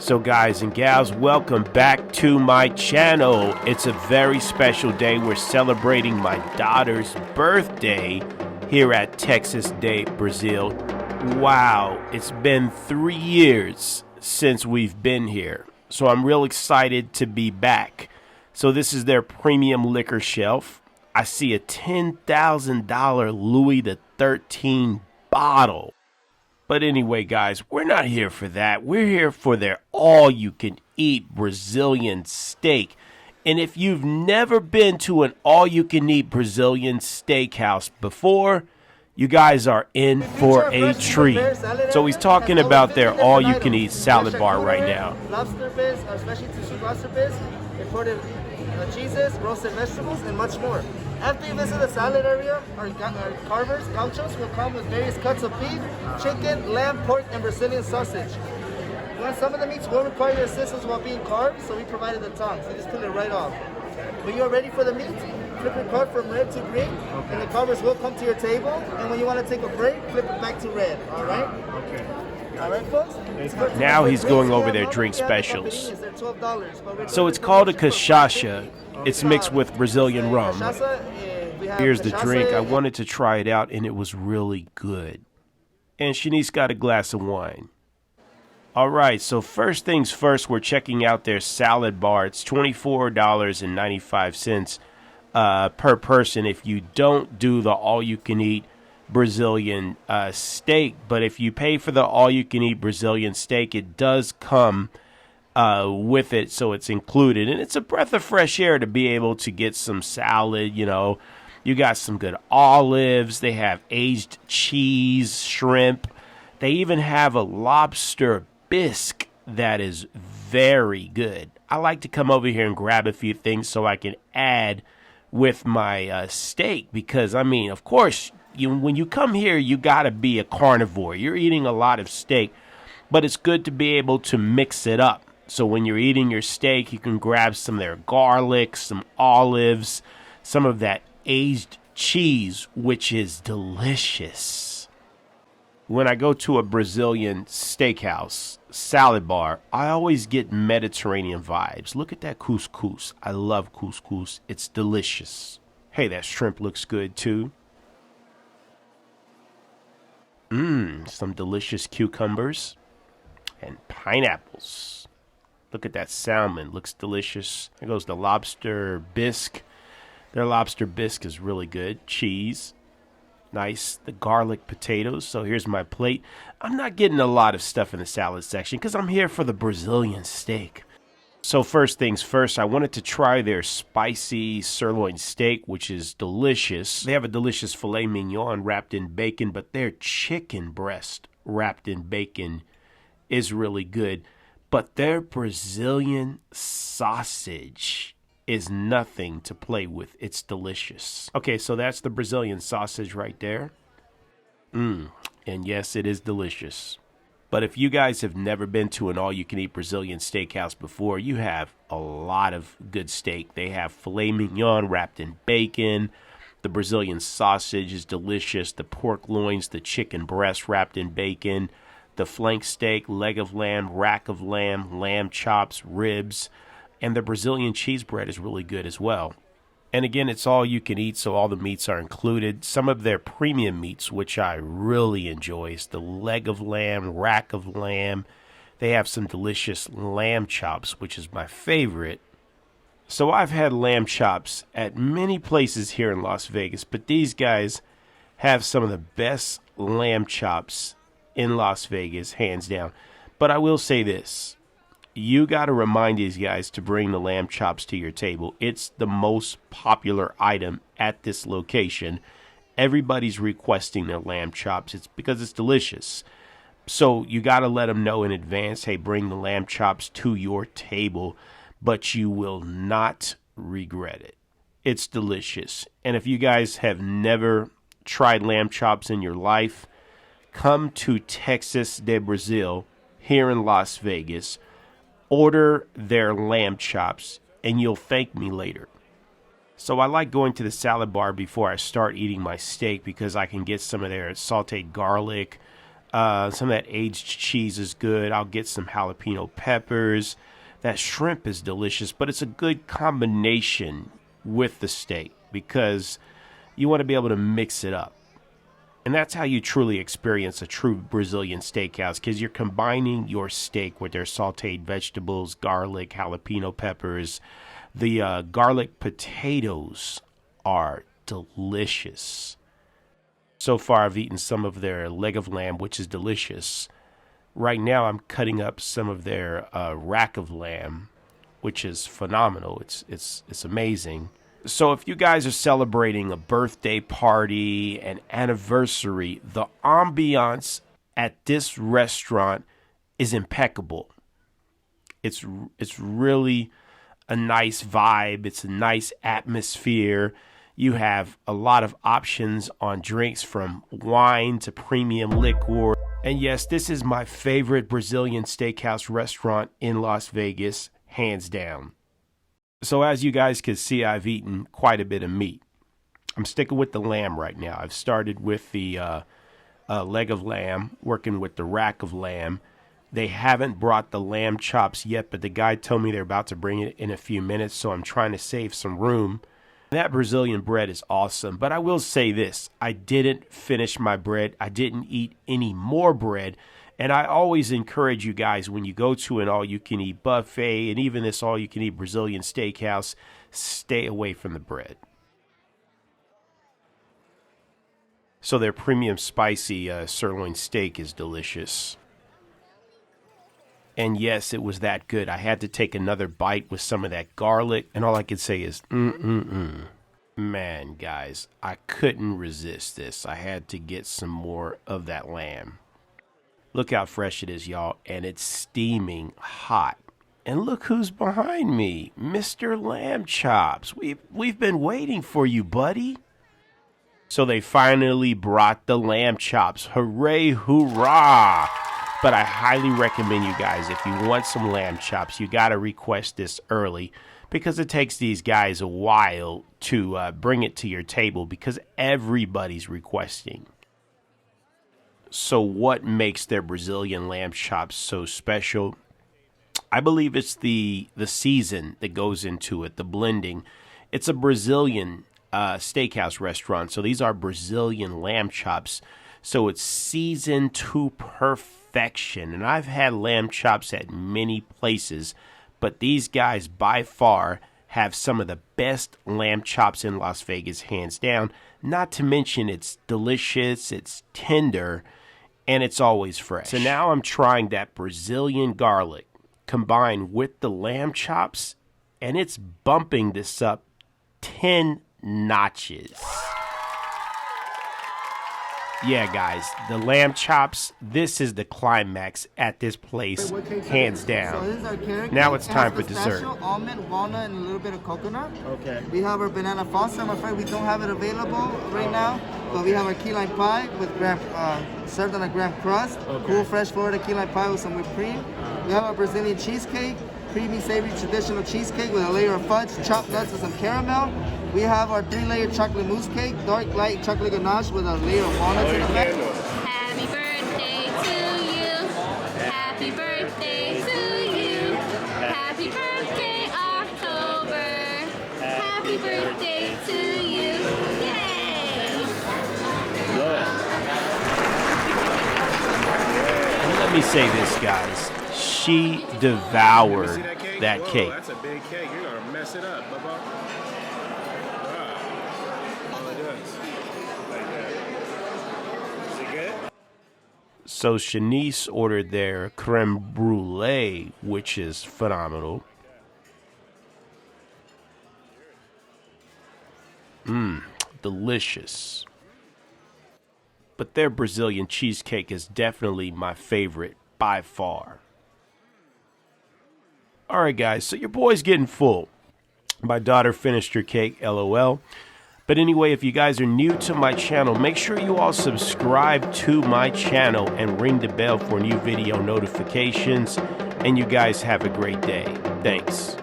So guys and gals, welcome back to my channel. It's a very special day. We're celebrating my daughter's birthday here at Texas de Brazil. Wow, it's been 3 years since we've been here. So I'm real excited to be back. So this is their premium liquor shelf. I see a $10,000 Louis XIII bottle. But anyway, guys, we're not here for that. We're here for their all-you-can-eat Brazilian steak. And if you've never been to an all-you-can-eat Brazilian steakhouse before, you guys are in for a treat. So he's talking about their all-you-can-eat salad bar right now. Lobster bits, especially two lobster bits, imported cheeses, roasted vegetables, and much more. After you visit the salad area, our carvers, gauchos, will come with various cuts of beef, chicken, lamb, pork, and Brazilian sausage. Some of the meats will require your assistance while being carved, so we provided the tongs. So you just pull it right off. When you are ready for the meat, flip your card from red to green, and the carvers will come to your table. And when you want to take a break, flip it back to red. All right? Okay. All right, folks? Now he's going over their drink specials. So it's called a cachaça. It's mixed with Brazilian rum. Here's the drink. I wanted to try it out, and it was really good. And Shanice got a glass of wine. All right, so first things first, we're checking out their salad bar. It's $24.95 per person if you don't do the all-you-can-eat Brazilian steak. But if you pay for the all-you-can-eat Brazilian steak, it does come with it, so it's included. And it's a breath of fresh air to be able to get some salad, you know. You got some good olives. They have aged cheese, shrimp. They even have a lobster bisque that is very good. I like to come over here and grab a few things so I can add with my steak because, I mean, of course, when you come here, you got to be a carnivore. You're eating a lot of steak, but it's good to be able to mix it up. So when you're eating your steak, you can grab some of their garlic, some olives, some of that aged cheese, which is delicious. When I go to a Brazilian steakhouse, salad bar, I always get Mediterranean vibes. Look at that couscous. I love couscous. It's delicious. Hey, that shrimp looks good too. Some delicious cucumbers and pineapples. Look at that salmon. Looks delicious. There goes the lobster bisque. Their lobster bisque is really good. Cheese. Nice. The garlic potatoes. So here's my plate. I'm not getting a lot of stuff in the salad section because I'm here for the Brazilian steak. So first things first, I wanted to try their spicy sirloin steak, which is delicious. They have a delicious filet mignon wrapped in bacon, but their chicken breast wrapped in bacon is really good. But their Brazilian sausage is nothing to play with. It's delicious. Okay, so that's the Brazilian sausage right there. And yes, it is delicious. But if you guys have never been to an all-you-can-eat Brazilian steakhouse before, you have a lot of good steak. They have filet mignon wrapped in bacon. The Brazilian sausage is delicious. The pork loins, the chicken breast wrapped in bacon. The flank steak, leg of lamb, rack of lamb, lamb chops, ribs, and the Brazilian cheese bread is really good as well. And again, it's all you can eat, so all the meats are included. Some of their premium meats, which I really enjoy, is the leg of lamb, rack of lamb. They have some delicious lamb chops, which is my favorite. So I've had lamb chops at many places here in Las Vegas, but these guys have some of the best lamb chops in Las Vegas, hands down. But I will say this. You got to remind these guys to bring the lamb chops to your table. It's the most popular item at this location. Everybody's requesting their lamb chops. It's because it's delicious. So you got to let them know in advance, hey, bring the lamb chops to your table, but you will not regret it. It's delicious. And if you guys have never tried lamb chops in your life, come to Texas de Brazil here in Las Vegas. Order their lamb chops, and you'll thank me later. So I like going to the salad bar before I start eating my steak because I can get some of their sauteed garlic, Some of that aged cheese is good. I'll get some jalapeno peppers. That shrimp is delicious, but it's a good combination with the steak because you want to be able to mix it up. And that's how you truly experience a true Brazilian steakhouse, because you're combining your steak with their sauteed vegetables, garlic, jalapeno peppers. The garlic potatoes are delicious. So far, I've eaten some of their leg of lamb, which is delicious. Right now, I'm cutting up some of their rack of lamb, which is phenomenal. It's amazing. So if you guys are celebrating a birthday party, an anniversary, the ambiance at this restaurant is impeccable. It's really a nice vibe. It's a nice atmosphere. You have a lot of options on drinks, from wine to premium liquor. And yes, this is my favorite Brazilian steakhouse restaurant in Las Vegas, hands down. So as you guys can see, I've eaten quite a bit of meat. I'm sticking with the lamb right now. I've started with the leg of lamb, working with the rack of lamb. They haven't brought the lamb chops yet, but the guy told me they're about to bring it in a few minutes, so I'm trying to save some room. That Brazilian bread is awesome, but I will say this. I didn't finish my bread. I didn't eat any more bread. And I always encourage you guys, when you go to an all-you-can-eat buffet and even this all-you-can-eat Brazilian steakhouse, stay away from the bread. So their premium spicy sirloin steak is delicious. And yes, it was that good. I had to take another bite with some of that garlic, and all I could say is, Man, guys, I couldn't resist this. I had to get some more of that lamb. Look how fresh it is, y'all, and it's steaming hot. And look who's behind me, Mr. Lamb Chops. We've been waiting for you, buddy. So they finally brought the lamb chops. Hooray, hoorah! But I highly recommend you guys, if you want some lamb chops, you got to request this early, because it takes these guys a while to bring it to your table, because everybody's requesting. So what makes their Brazilian lamb chops so special? I believe it's the season that goes into it, the blending. It's a Brazilian steakhouse restaurant, so these are Brazilian lamb chops. So it's seasoned to perfection. And I've had lamb chops at many places, but these guys by far have some of the best lamb chops in Las Vegas, hands down. Not to mention it's delicious, it's tender, and it's always fresh. So now I'm trying that Brazilian garlic combined with the lamb chops, and it's bumping this up 10 notches. Yeah, guys, the lamb chops, this is the climax at this place, hands down. So this is our carrot Now cake. it's time It for has dessert. pistachio, almond, walnut, and a little bit of coconut. Okay. We have our banana foster. I'm afraid we don't have it available right now, but we have our key lime pie with graham, served on a graham crust. Okay. Cool, fresh Florida key lime pie with some whipped cream. We have our Brazilian cheesecake, creamy, savory, traditional cheesecake with a layer of fudge, chopped nuts, and some caramel. We have our 3-layer chocolate mousse cake, dark light chocolate ganache with a layer of walnuts in the back. Happy birthday to you. Happy birthday to you. Happy birthday, October. Happy birthday to you. Yay! Let me say this, guys. She devoured that cake. That's a big cake. You're gonna mess it up, Bubba. Wow. All it does. Like that. Is it good? So Shanice ordered their creme brulee, which is phenomenal. Delicious. But their Brazilian cheesecake is definitely my favorite by far. Alright guys, so your boy's getting full. My daughter finished her cake, LOL. But anyway, if you guys are new to my channel, make sure you all subscribe to my channel and ring the bell for new video notifications. And you guys have a great day. Thanks.